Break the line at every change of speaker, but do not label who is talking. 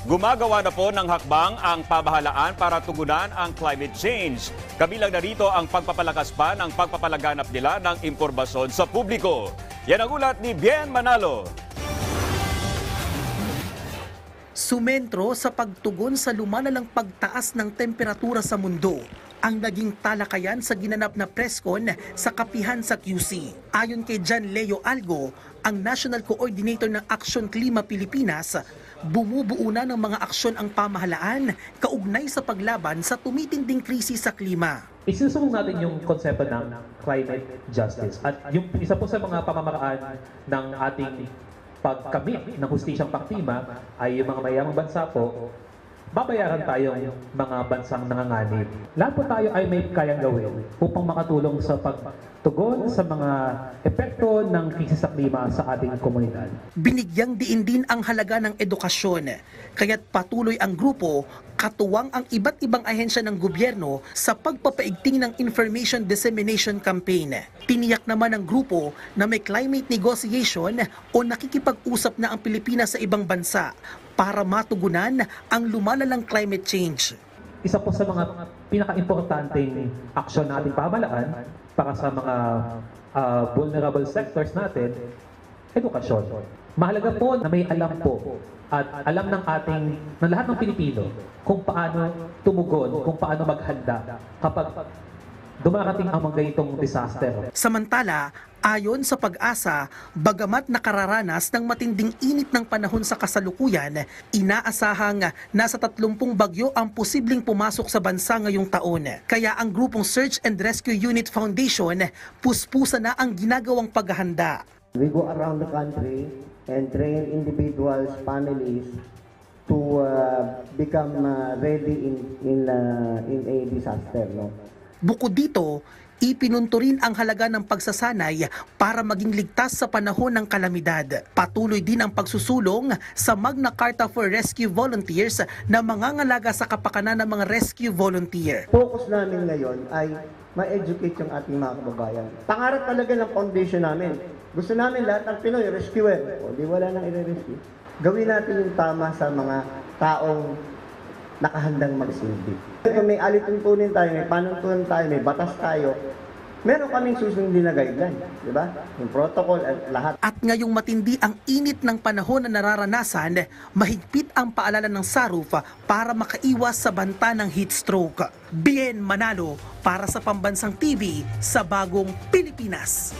Gumagawa na po ng hakbang ang pamahalaan para tugunan ang climate change. Kabilang na rito ang pagpapalakas pa ng pagpapalaganap nila ng impormasyon sa publiko. Yan ang ulat ni Bien Manalo.
Sumentro sa pagtugon sa lumalalang pagtaas ng temperatura sa mundo ang naging talakayan sa ginanap na presscon sa Kapihan sa QC. Ayon kay John Leo Algo, ang National Coordinator ng Aksyon Klima Pilipinas, bumubuo na ng mga aksyon ang pamahalaan kaugnay sa paglaban sa tumitinding krisis sa klima.
Isusubok natin yung konsepto ng climate justice at yung isa po sa mga pamamaraan ng ating pagkamit ng hustisyang pangklima ay yung mga mayamang bansa po, babayaran tayong mga bansang nanganganib. Lahat po tayo ay may kayang gawin upang makatulong sa pagtugon sa mga epekto ng krisis sa klima sa ating komunidad.
Binigyang diin din ang halaga ng edukasyon, kaya't patuloy ang grupo katuwang ang iba't ibang ahensya ng gobyerno sa pagpapaigting ng information dissemination campaign. Tiniyak naman ng grupo na may climate negotiation o nakikipag-usap na ang Pilipinas sa ibang bansa para matugunan ang lumalalang climate change.
Isa po sa mga pinaka-importanteng aksyon nating pamahalaan para sa mga vulnerable sectors natin, edukasyon. Mahalaga po na may alam po at alam ng lahat ng Pilipino kung paano tumugon, kung paano maghanda kapag dumarating ang mga ganitong disaster.
Samantala, ayon sa Pag-asa, bagamat nakararanas ng matinding init ng panahon sa kasalukuyan, inaasahang nasa 30 bagyo ang posibleng pumasok sa bansa ngayong taon. Kaya ang grupong Search and Rescue Unit Foundation, puspusa na ang ginagawang paghahanda.
We go around the country and train individuals, families to become ready in a disaster. No?
Bukod dito, ipinunto rin ang halaga ng pagsasanay para maging ligtas sa panahon ng kalamidad. Patuloy din ang pagsusulong sa Magna Carta for Rescue Volunteers na mangangalaga sa kapakanan ng mga rescue volunteer.
Focus namin ngayon ay ma-educate yung ating mga kababayan. Pangarap talaga ng foundation namin. Gusto namin lahat ng Pinoy, rescuer. O di wala nang i-rescue. Gawin natin yung tama sa mga taong nakahandang magsilbi. Kung may alituntunin tayo, may panuntunan tayo, may batas tayo, meron kaming susundin na guideline, di ba? Yung protocol at lahat.
At ngayong matindi ang init ng panahon na nararanasan, mahigpit ang paalala ng SARUF para makaiwas sa banta ng heat stroke. Bien Manalo para sa Pambansang TV sa Bagong Pilipinas.